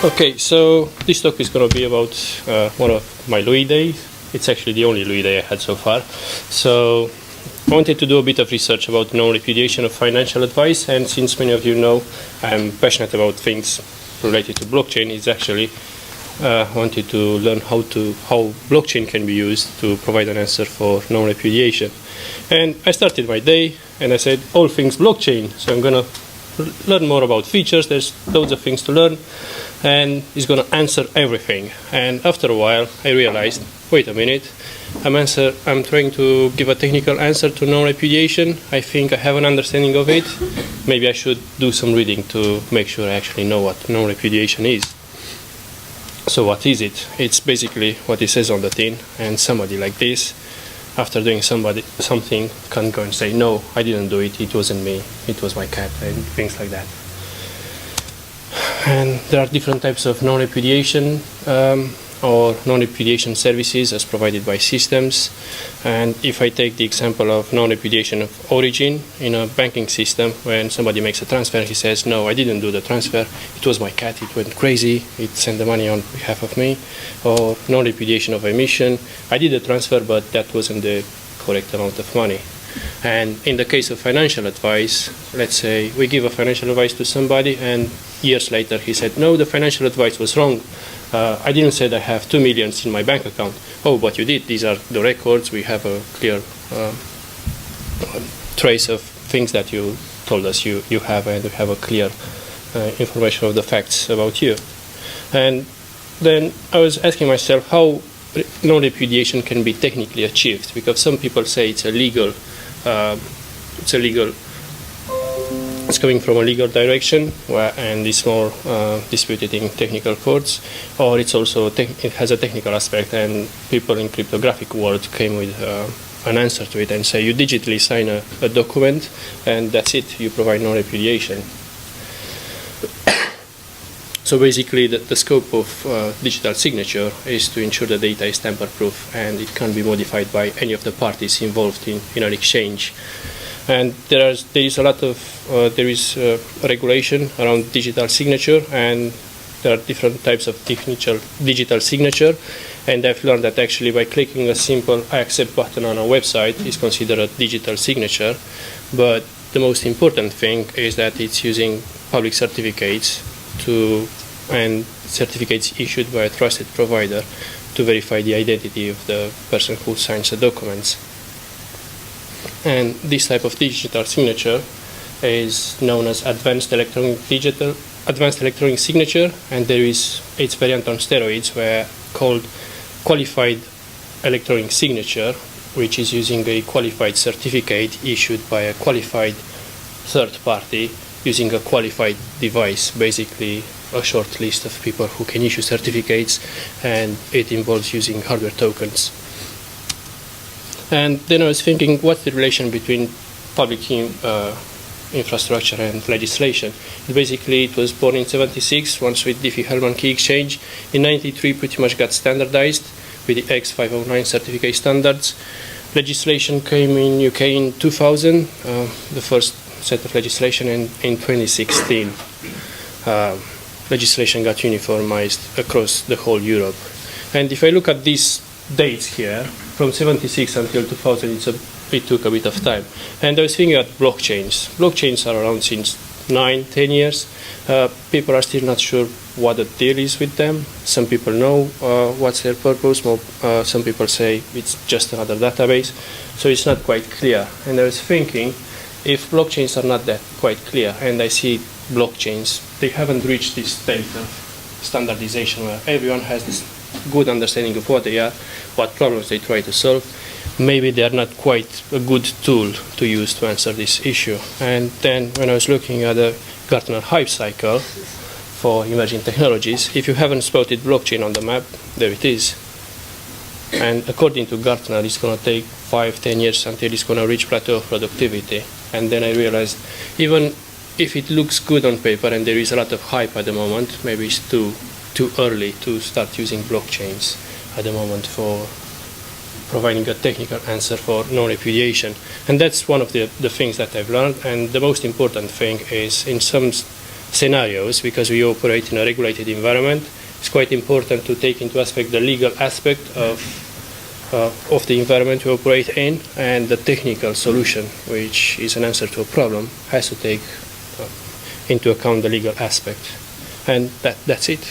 Okay, so this talk is going to be about one of my Louis days. It's actually the only Louis day I had so far. So I wanted to do a bit of research about non-repudiation of financial advice, and since many of you know I'm passionate about things related to blockchain, it's actually wanted to learn how blockchain can be used to provide an answer for non-repudiation. And I started my day and I said all things blockchain, so I'm going to learn more about features. There's loads of things to learn, and it's going to answer everything. And after a while I realized, wait a minute, I'm trying to give a technical answer to non-repudiation. I think I have an understanding of it. Maybe I should do some reading to make sure I actually know what non-repudiation is. So what is it? It's basically what it says on the tin, and somebody like this, after doing something, can't go and say, no, I didn't do it, it wasn't me, it was my cat, and things like that. And there are different types of non-repudiation or non-repudiation services as provided by systems. And if I take the example of non-repudiation of origin in a banking system, when somebody makes a transfer, he says, no, I didn't do the transfer, it was my cat, it went crazy, it sent the money on behalf of me. Or non-repudiation of emission, I did the transfer, but that wasn't the correct amount of money. And in the case of financial advice, let's say we give a financial advice to somebody and years later he said, no, the financial advice was wrong. I didn't say I have 2 million in my bank account. Oh, but you did. These are the records. We have a clear trace of things that you told us you have, and we have a clear information of the facts about you. And then I was asking myself how non-repudiation can be technically achieved, because some people say it's coming from a legal direction, and it's more disputed in technical courts, or it's also it has a technical aspect, and people in cryptographic world came with an answer to it and say you digitally sign a document and that's it, you provide non-repudiation. So basically the scope of digital signature is to ensure the data is tamper-proof and it can't be modified by any of the parties involved in an exchange. And there is a lot of regulation around digital signature, and there are different types of digital signature. And I've learned that actually by clicking a simple I accept button on a website is considered a digital signature. But the most important thing is that it's using public certificates and certificates issued by a trusted provider to verify the identity of the person who signs the documents. And this type of digital signature is known as advanced electronic signature, and there is its variant on steroids called qualified electronic signature, which is using a qualified certificate issued by a qualified third party using a qualified device, basically a short list of people who can issue certificates, and it involves using hardware tokens. And then I was thinking, what's the relation between public infrastructure and legislation? Basically, it was born in '76, once with Diffie-Hellman key exchange. In '93, pretty much got standardized with the X509 certificate standards. Legislation came in UK in 2000, the first set of legislation, and in 2016. Legislation got uniformized across the whole Europe. And if I look at these dates here, from '76 until 2000, it took a bit of time. And I was thinking about blockchains. Blockchains are around since 9-10 years. People are still not sure what the deal is with them. Some people know what's their purpose. Some people say it's just another database. So it's not quite clear. And I was thinking, if blockchains are not that quite clear, and I see blockchains, they haven't reached this state of standardization where everyone has this good understanding of what they are, what problems they try to solve, maybe they are not quite a good tool to use to answer this issue. And then when I was looking at the Gartner hype cycle for emerging technologies, if you haven't spotted blockchain on the map, there it is. And according to Gartner, it's going to take 5-10 years until it's going to reach plateau of productivity. And then I realized, even if it looks good on paper and there is a lot of hype at the moment, maybe it's too early to start using blockchains at the moment for providing a technical answer for non-repudiation. And that's one of the things that I've learned. And the most important thing is, in some scenarios, because we operate in a regulated environment, it's quite important to take into aspect the legal aspect of the environment we operate in, and the technical solution, which is an answer to a problem, has to take into account the legal aspect. And that's it.